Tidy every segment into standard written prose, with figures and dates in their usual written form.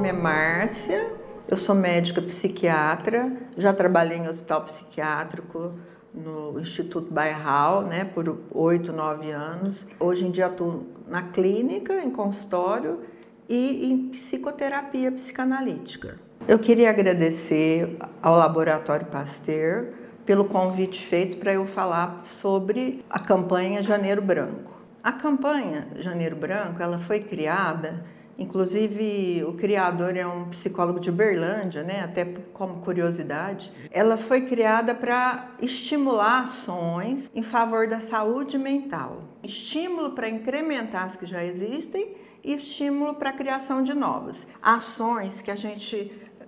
nome é Márcia, eu sou médica psiquiatra, já trabalhei em hospital psiquiátrico no Instituto Bairral, né, por 8, 9 anos. Hoje em dia atuo na clínica, em consultório e em psicoterapia psicanalítica. Eu queria agradecer ao Laboratório Pasteur pelo convite feito para eu falar sobre a campanha Janeiro Branco. A campanha Janeiro Branco, ela foi criada, inclusive o criador é um psicólogo de Uberlândia, né, até como curiosidade. Ela foi criada para estimular ações em favor da saúde mental. Estímulo para incrementar as que já existem e estímulo para a criação de novas. Ações que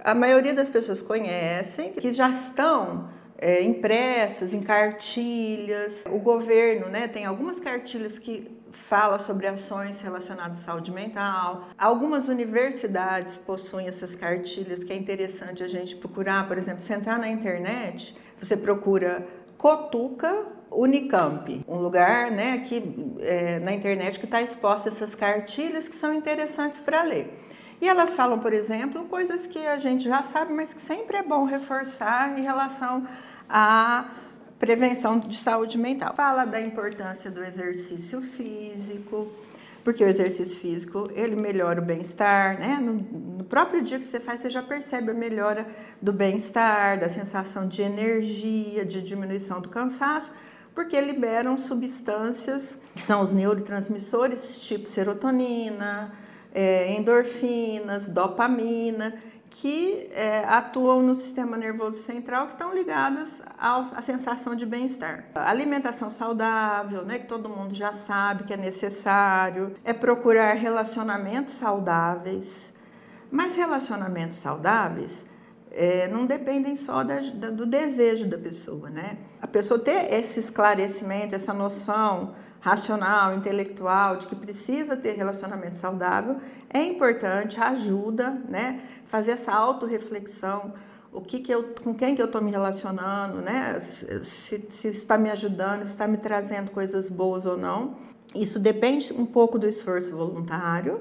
a maioria das pessoas conhecem, que já estão impressas em cartilhas. O governo, né, tem algumas cartilhas que falam sobre ações relacionadas à saúde mental. Algumas universidades possuem essas cartilhas, que é interessante a gente procurar. Por exemplo, você entrar na internet, você procura Cotuca Unicamp, um lugar, né, na internet que está exposta essas cartilhas que são interessantes para ler. E elas falam, por exemplo, coisas que a gente já sabe, mas que sempre é bom reforçar em relação à prevenção de saúde mental. Fala da importância do exercício físico, porque o exercício físico, ele melhora o bem-estar, né? No próprio dia que você faz, você já percebe a melhora do bem-estar, da sensação de energia, de diminuição do cansaço, porque liberam substâncias que são os neurotransmissores, tipo serotonina, endorfinas, dopamina, que atuam no sistema nervoso central, que estão ligadas à sensação de bem-estar. A alimentação saudável, né, que todo mundo já sabe que é necessário, é procurar relacionamentos saudáveis, mas relacionamentos saudáveis não dependem só do desejo da pessoa, né? A pessoa ter esse esclarecimento, essa noção racional, intelectual, de que precisa ter relacionamento saudável, é importante, ajuda, né? Fazer essa autorreflexão, com quem que eu estou me relacionando, né? Se está me ajudando, se está me trazendo coisas boas ou não. Isso depende um pouco do esforço voluntário,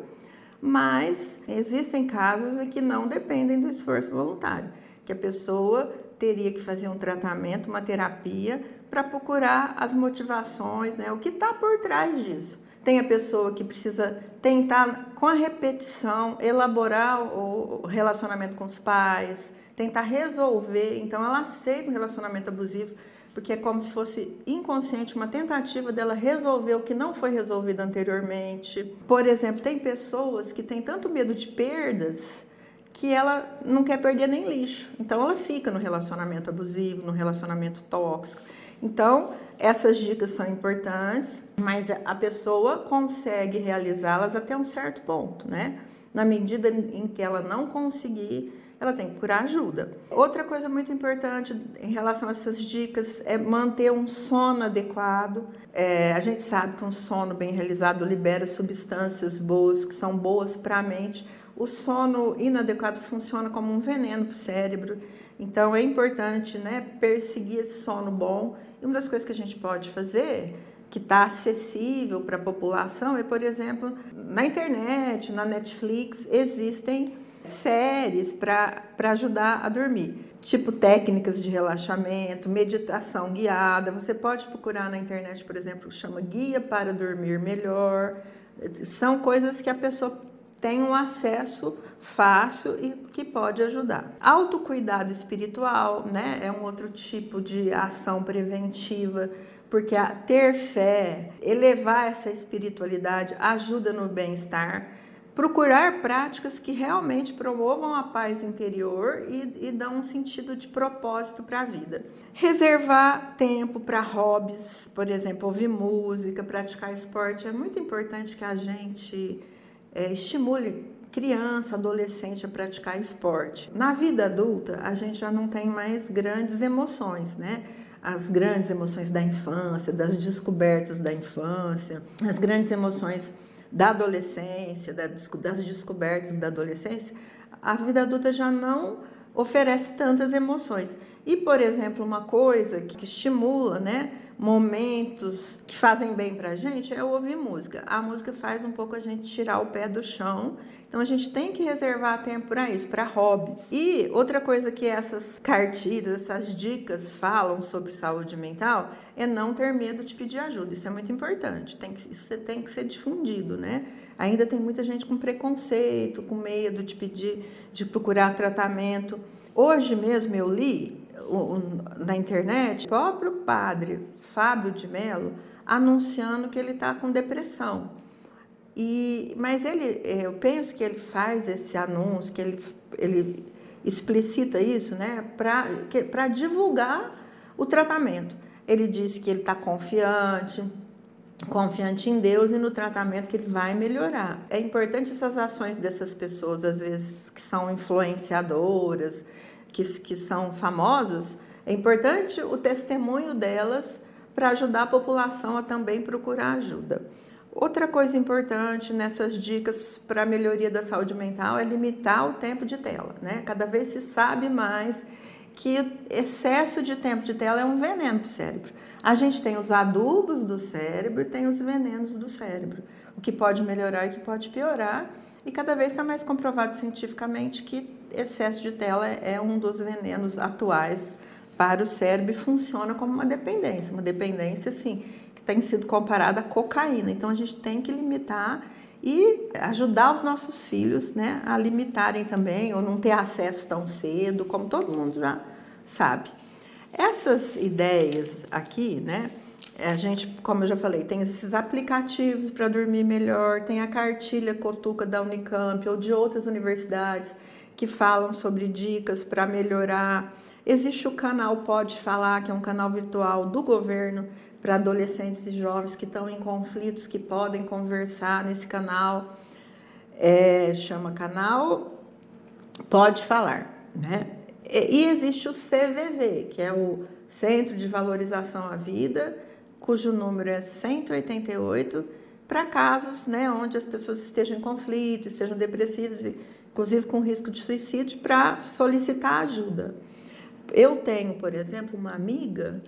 mas existem casos em que não dependem do esforço voluntário, que a pessoa teria que fazer um tratamento, uma terapia, para procurar as motivações, né? O que está por trás disso. Tem a pessoa que precisa tentar, com a repetição, elaborar o relacionamento com os pais, tentar resolver. Então, ela aceita o relacionamento abusivo, porque é como se fosse inconsciente, uma tentativa dela resolver o que não foi resolvido anteriormente. Por exemplo, tem pessoas que têm tanto medo de perdas que ela não quer perder nem lixo. Então, ela fica no relacionamento abusivo, no relacionamento tóxico. Então, essas dicas são importantes, mas a pessoa consegue realizá-las até um certo ponto, né? Na medida em que ela não conseguir, ela tem que procurar ajuda. Outra coisa muito importante em relação a essas dicas é manter um sono adequado. A gente sabe que um sono bem realizado libera substâncias boas, que são boas para a mente. O sono inadequado funciona como um veneno para o cérebro. Então, é importante, né, perseguir esse sono bom. E uma das coisas que a gente pode fazer, que está acessível para a população, é, por exemplo, na internet, na Netflix, existem séries para ajudar a dormir. Tipo técnicas de relaxamento, meditação guiada. Você pode procurar na internet, por exemplo, chama Guia para Dormir Melhor. São coisas que a pessoa tem um acesso fácil e que pode ajudar. Autocuidado espiritual, né, é um outro tipo de ação preventiva, porque ter fé, elevar essa espiritualidade ajuda no bem-estar. Procurar práticas que realmente promovam a paz interior e dão um sentido de propósito para a vida. Reservar tempo para hobbies, por exemplo, ouvir música, praticar esporte. É muito importante que a gente estimule criança, adolescente a praticar esporte. Na vida adulta, a gente já não tem mais grandes emoções, né? As grandes emoções da infância, das descobertas da infância, as grandes emoções da adolescência, das descobertas da adolescência, a vida adulta já não oferece tantas emoções. E, por exemplo, uma coisa que estimula, né, momentos que fazem bem pra gente, é ouvir música. A música faz um pouco a gente tirar o pé do chão. Então a gente tem que reservar tempo para isso, para hobbies. E outra coisa que essas cartilhas, essas dicas falam sobre saúde mental é não ter medo de pedir ajuda. Isso é muito importante. Isso tem que ser difundido, né? Ainda tem muita gente com preconceito, com medo de pedir, de procurar tratamento. Hoje mesmo eu li na internet o próprio padre Fábio de Mello anunciando que ele está com depressão. Mas eu penso que ele faz esse anúncio, que ele explicita isso, né, para divulgar o tratamento. Ele diz que ele está confiante em Deus e no tratamento que ele vai melhorar. É importante essas ações dessas pessoas, às vezes, que são influenciadoras, que são famosas, é importante o testemunho delas para ajudar a população a também procurar ajuda. Outra coisa importante nessas dicas para a melhoria da saúde mental é limitar o tempo de tela, né? Cada vez se sabe mais que excesso de tempo de tela é um veneno para o cérebro. A gente tem os adubos do cérebro e tem os venenos do cérebro, o que pode melhorar e o que pode piorar. E cada vez está mais comprovado cientificamente que excesso de tela é um dos venenos atuais para o cérebro e funciona como uma dependência, assim, tem sido comparada à cocaína. Então, a gente tem que limitar e ajudar os nossos filhos, né, a limitarem também, ou não ter acesso tão cedo, como todo mundo já sabe. Essas ideias aqui, né, a gente, como eu já falei, tem esses aplicativos para dormir melhor, tem a cartilha Cotuca da Unicamp ou de outras universidades que falam sobre dicas para melhorar. Existe o canal Pode Falar, que é um canal virtual do governo, para adolescentes e jovens que estão em conflitos, que podem conversar nesse canal. Chama canal Pode Falar, né? E existe o CVV, que é o Centro de Valorização à Vida, cujo número é 188, para casos, né, onde as pessoas estejam em conflito, estejam depressivas, inclusive com risco de suicídio, para solicitar ajuda. Eu tenho, por exemplo, uma amiga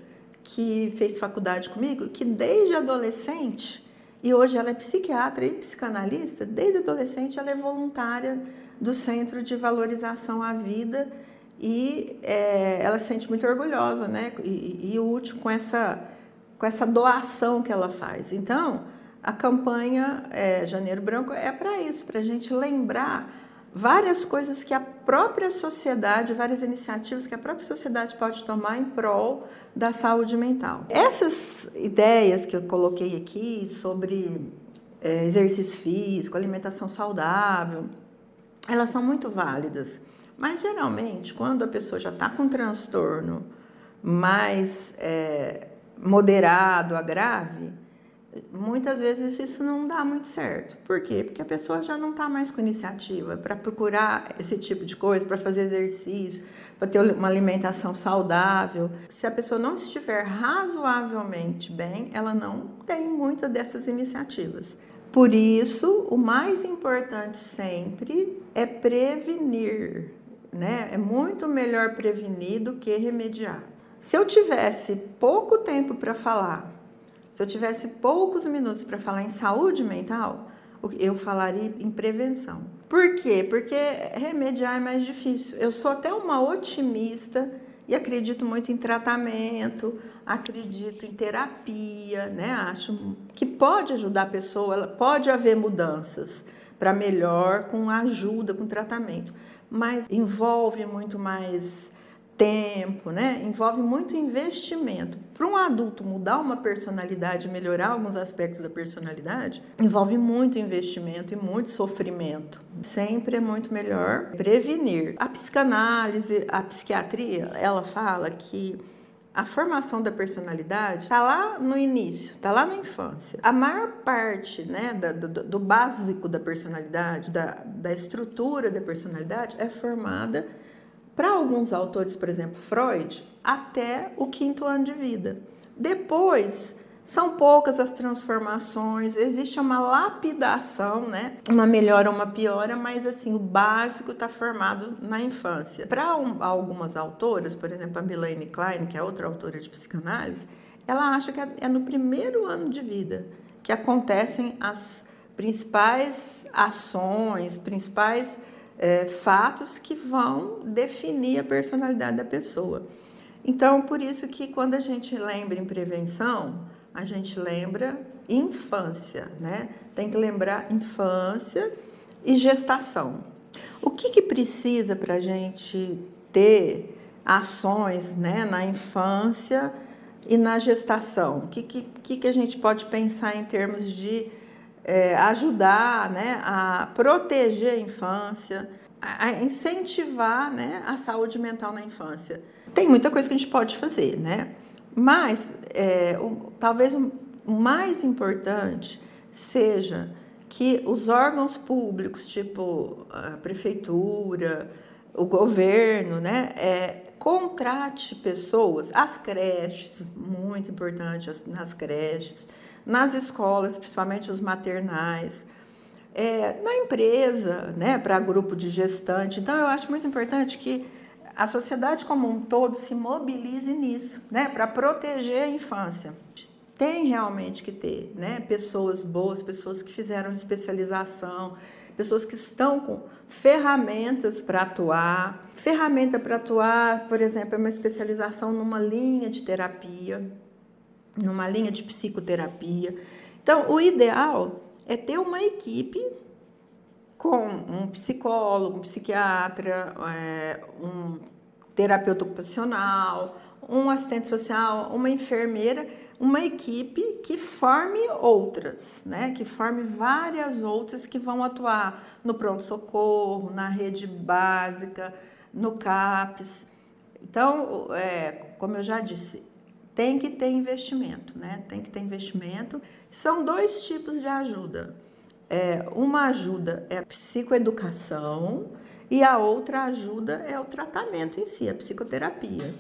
que fez faculdade comigo, que desde adolescente, e hoje ela é psiquiatra e psicanalista, desde adolescente ela é voluntária do Centro de Valorização à Vida e ela se sente muito orgulhosa, né, e útil com essa doação que ela faz. Então, a campanha Janeiro Branco é para isso, para a gente lembrar várias coisas que a própria sociedade, várias iniciativas que a própria sociedade pode tomar em prol da saúde mental. Essas ideias que eu coloquei aqui sobre exercício físico, alimentação saudável, elas são muito válidas, mas geralmente quando a pessoa já está com um transtorno mais moderado a grave, muitas vezes isso não dá muito certo. Por quê? Porque a pessoa já não está mais com iniciativa para procurar esse tipo de coisa, para fazer exercício, para ter uma alimentação saudável. Se a pessoa não estiver razoavelmente bem, ela não tem muitas dessas iniciativas. Por isso, o mais importante sempre é prevenir, né? É muito melhor prevenir do que remediar. Se eu tivesse pouco tempo para falar, se eu tivesse poucos minutos para falar em saúde mental, eu falaria em prevenção. Por quê? Porque remediar é mais difícil. Eu sou até uma otimista e acredito muito em tratamento, acredito em terapia, né? Acho que pode ajudar a pessoa, pode haver mudanças para melhor com ajuda, com tratamento, mas envolve muito mais tempo, né? Envolve muito investimento. Para um adulto mudar uma personalidade, melhorar alguns aspectos da personalidade, envolve muito investimento e muito sofrimento. Sempre é muito melhor prevenir. A psicanálise, a psiquiatria, ela fala que a formação da personalidade está lá no início, está lá na infância. A maior parte, né, do básico da personalidade, da estrutura da personalidade é formada, para alguns autores, por exemplo, Freud, até o 5º ano de vida. Depois, são poucas as transformações, existe uma lapidação, né? Uma melhora, uma piora, mas assim, o básico está formado na infância. Para algumas autoras, por exemplo, a Melanie Klein, que é outra autora de psicanálise, ela acha que é no primeiro ano de vida que acontecem as principais ações, principais fatos que vão definir a personalidade da pessoa. Então, por isso que quando a gente lembra em prevenção, a gente lembra infância, né? Tem que lembrar infância e gestação. O que precisa para a gente ter ações, né, na infância e na gestação? O que a gente pode pensar em termos de ajudar, né, a proteger a infância, a incentivar, né, a saúde mental na infância? Tem muita coisa que a gente pode fazer, né? Mas talvez o mais importante seja que os órgãos públicos, tipo a prefeitura, o governo, né, contrate pessoas, as creches, muito importante, nas creches, nas escolas, principalmente os maternais, na empresa, né, para grupo de gestante. Então, eu acho muito importante que a sociedade como um todo se mobilize nisso, né, para proteger a infância. Tem realmente que ter, né, pessoas boas, pessoas que fizeram especialização, pessoas que estão com ferramentas para atuar. Ferramenta para atuar, por exemplo, é uma especialização numa linha de terapia, numa linha de psicoterapia. Então, o ideal é ter uma equipe com um psicólogo, um psiquiatra, um terapeuta ocupacional, um assistente social, uma enfermeira, uma equipe que forme outras, né? Que forme várias outras que vão atuar no pronto-socorro, na rede básica, no CAPS. Então, como eu já disse, tem que ter investimento, né? Tem que ter investimento. São dois tipos de ajuda. Uma ajuda é a psicoeducação e a outra ajuda é o tratamento em si, a psicoterapia.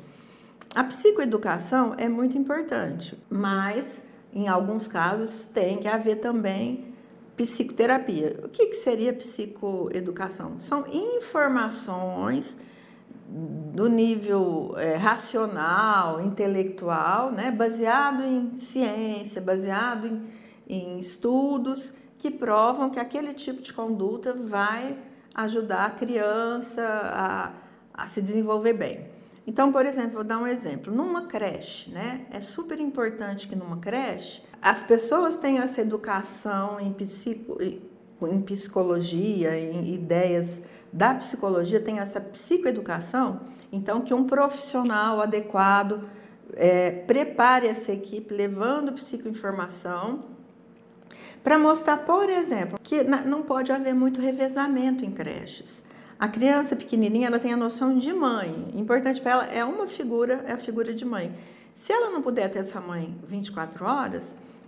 A psicoeducação é muito importante, mas em alguns casos tem que haver também psicoterapia. O que seria psicoeducação? São informações do nível racional, intelectual, né, baseado em ciência, baseado em estudos que provam que aquele tipo de conduta vai ajudar a criança a se desenvolver bem. Então, por exemplo, vou dar um exemplo. Numa creche, né, é super importante que numa creche as pessoas tenham essa educação em psicologia, em ideias da psicologia, tenham essa psicoeducação, então que um profissional adequado prepare essa equipe levando psicoinformação para mostrar, por exemplo, que não pode haver muito revezamento em creches. A criança pequenininha, ela tem a noção de mãe. Importante para ela é uma figura, é a figura de mãe. Se ela não puder ter essa mãe 24 horas,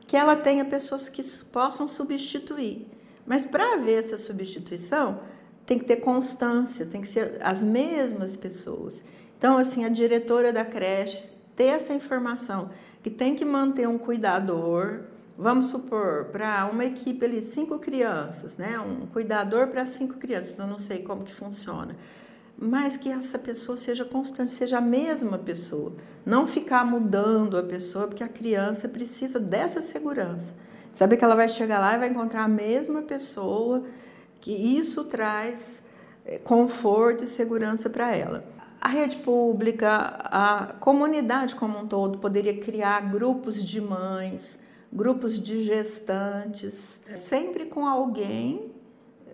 que ela tenha pessoas que possam substituir. Mas para haver essa substituição, tem que ter constância, tem que ser as mesmas pessoas. Então, assim, a diretora da creche ter essa informação, que tem que manter um cuidador. Vamos supor, para uma equipe ali, 5 crianças, né? Um cuidador para 5 crianças, eu não sei como que funciona. Mas que essa pessoa seja constante, seja a mesma pessoa. Não ficar mudando a pessoa, porque a criança precisa dessa segurança. Saber que ela vai chegar lá e vai encontrar a mesma pessoa, que isso traz conforto e segurança para ela. A rede pública, a comunidade como um todo poderia criar grupos de mães, grupos de gestantes, sempre com alguém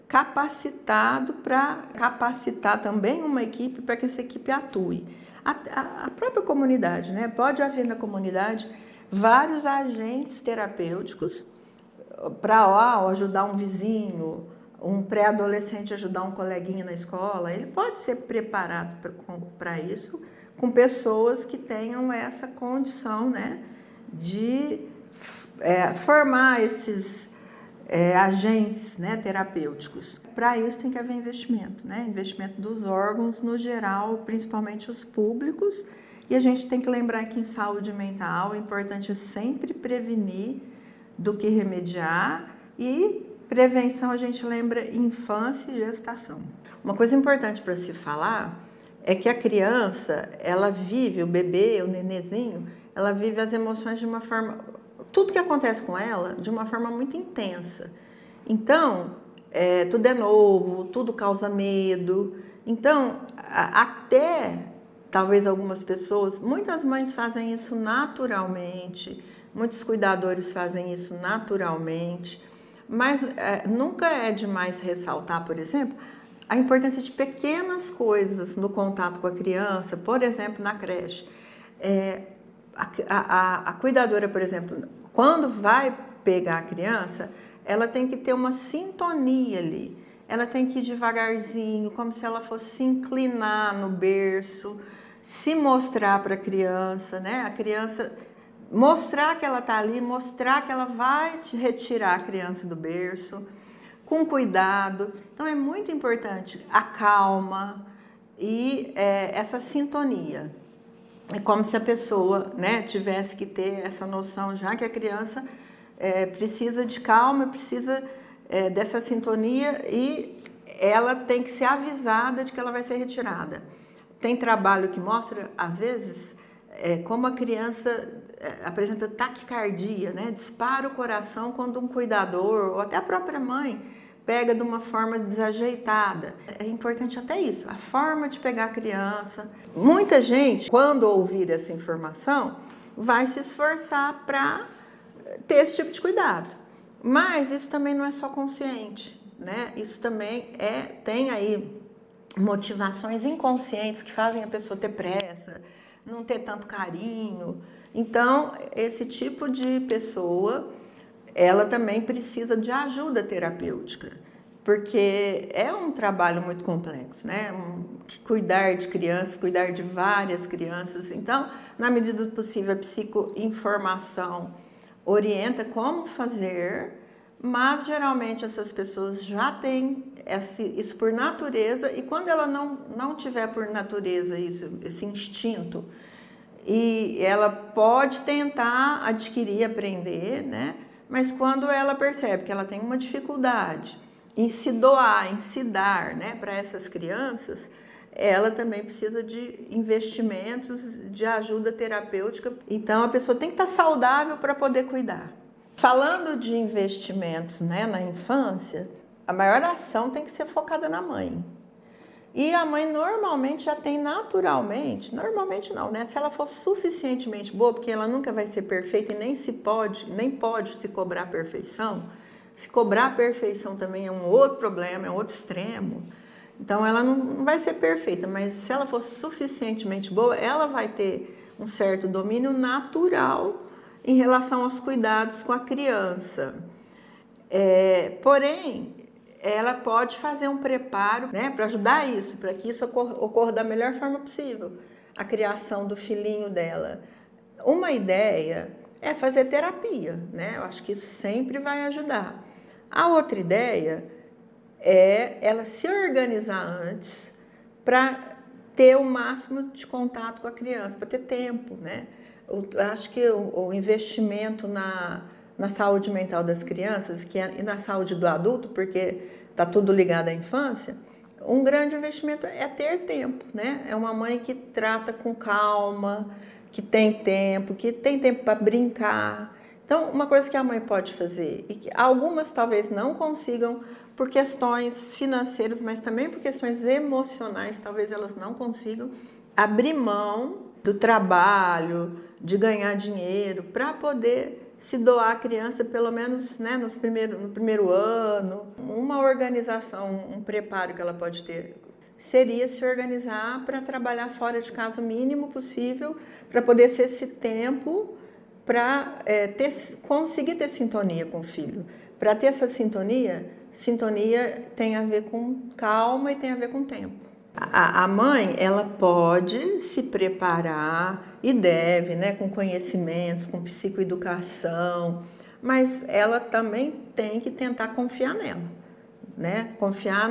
capacitado para capacitar também uma equipe para que essa equipe atue. A própria comunidade, né? Pode haver na comunidade vários agentes terapêuticos para ajudar um vizinho, um pré-adolescente ajudar um coleguinha na escola. Ele pode ser preparado para isso com pessoas que tenham essa condição, né, de formar esses agentes, né, terapêuticos. Para isso tem que haver investimento, né? Investimento dos órgãos no geral, principalmente os públicos. E a gente tem que lembrar que em saúde mental o importante é sempre prevenir do que remediar, e prevenção a gente lembra infância e gestação. Uma coisa importante para se falar é que a criança, ela vive, o bebê, o nenenzinho, ela vive as emoções de uma forma, tudo que acontece com ela, de uma forma muito intensa. Então, tudo é novo, tudo causa medo. Então, até talvez algumas pessoas, muitas mães fazem isso naturalmente, muitos cuidadores fazem isso naturalmente, mas nunca é demais ressaltar, por exemplo, a importância de pequenas coisas no contato com a criança, por exemplo, na creche. A cuidadora, por exemplo, quando vai pegar a criança, ela tem que ter uma sintonia ali. Ela tem que ir devagarzinho, como se ela fosse se inclinar no berço, se mostrar para a criança, né? A criança mostrar que ela está ali, mostrar que ela vai te retirar a criança do berço, com cuidado. Então é muito importante a calma e essa sintonia. É como se a pessoa, né, tivesse que ter essa noção já que a criança precisa de calma, precisa dessa sintonia e ela tem que ser avisada de que ela vai ser retirada. Tem trabalho que mostra, às vezes, como a criança apresenta taquicardia, né? Dispara o coração quando um cuidador ou até a própria mãe pega de uma forma desajeitada. É importante até isso, a forma de pegar a criança. Muita gente, quando ouvir essa informação, vai se esforçar para ter esse tipo de cuidado. Mas isso também não é só consciente, né? Isso também tem aí motivações inconscientes que fazem a pessoa ter pressa, não ter tanto carinho. Então, esse tipo de pessoa, ela também precisa de ajuda terapêutica, porque é um trabalho muito complexo, né? Cuidar de crianças, cuidar de várias crianças. Então, na medida do possível, a psicoinformação orienta como fazer, mas geralmente essas pessoas já têm isso por natureza, e quando ela não tiver por natureza esse instinto, e ela pode tentar adquirir, aprender, né? Mas quando ela percebe que ela tem uma dificuldade em se doar, em se dar, né, para essas crianças, ela também precisa de investimentos, de ajuda terapêutica. Então, a pessoa tem que estar saudável para poder cuidar. Falando de investimentos, né, na infância, a maior ação tem que ser focada na mãe. E a mãe normalmente já tem normalmente não, né? Se ela for suficientemente boa, porque ela nunca vai ser perfeita e nem pode se cobrar a perfeição. Se cobrar a perfeição também é um outro problema, é um outro extremo. Então ela não vai ser perfeita, mas se ela for suficientemente boa, ela vai ter um certo domínio natural em relação aos cuidados com a criança. Porém, ela pode fazer um preparo, né, para ajudar isso, para que isso ocorra da melhor forma possível, a criação do filhinho dela. Uma ideia é fazer terapia, né? Eu acho que isso sempre vai ajudar. A outra ideia é ela se organizar antes para ter o máximo de contato com a criança, para ter tempo, né? Eu acho que o investimento na saúde mental das crianças e na saúde do adulto, porque está tudo ligado à infância, um grande investimento é ter tempo, né? É uma mãe que trata com calma, que tem tempo para brincar. Então, uma coisa que a mãe pode fazer, e que algumas talvez não consigam por questões financeiras, mas também por questões emocionais, talvez elas não consigam abrir mão do trabalho, de ganhar dinheiro, para poder se doar à criança, pelo menos, né, no primeiro ano. Uma organização, um preparo que ela pode ter seria se organizar para trabalhar fora de casa o mínimo possível, para poder ter esse tempo para conseguir ter sintonia com o filho. Para ter essa sintonia tem a ver com calma e tem a ver com tempo. A mãe, ela pode se preparar e deve, né, com conhecimentos, com psicoeducação, mas ela também tem que tentar confiar nela, né? Confiar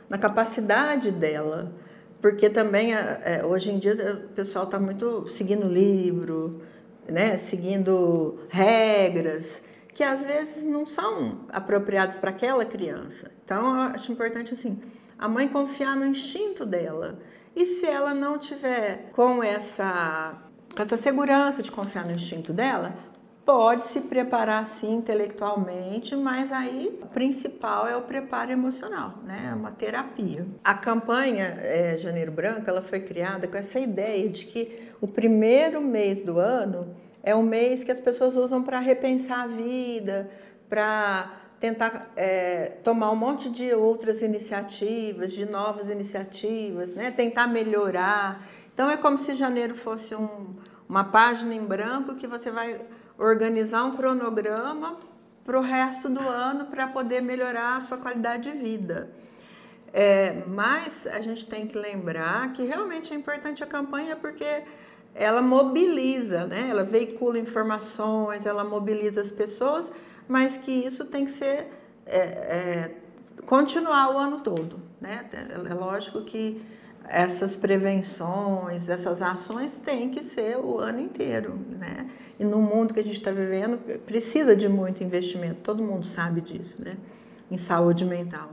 na capacidade dela, porque também hoje em dia o pessoal está muito seguindo livro, né, seguindo regras que às vezes não são apropriadas para aquela criança. Então, eu acho importante assim, a mãe confiar no instinto dela. E se ela não tiver com com essa segurança de confiar no instinto dela, pode se preparar sim intelectualmente, mas aí o principal é o preparo emocional, né? É uma terapia. A campanha Janeiro Branco, ela foi criada com essa ideia de que o primeiro mês do ano é um mês que as pessoas usam para repensar a vida, para tentar tomar um monte de outras iniciativas, de novas iniciativas, né? Tentar melhorar. Então é como se janeiro fosse uma página em branco que você vai organizar um cronograma para o resto do ano para poder melhorar a sua qualidade de vida. Mas a gente tem que lembrar que realmente é importante a campanha porque ela mobiliza, né? Ela veicula informações, ela mobiliza as pessoas, mas que isso tem que ser continuar o ano todo, né? É lógico que essas prevenções, essas ações têm que ser o ano inteiro, né? E no mundo que a gente está vivendo, precisa de muito investimento, todo mundo sabe disso, né? Em saúde mental.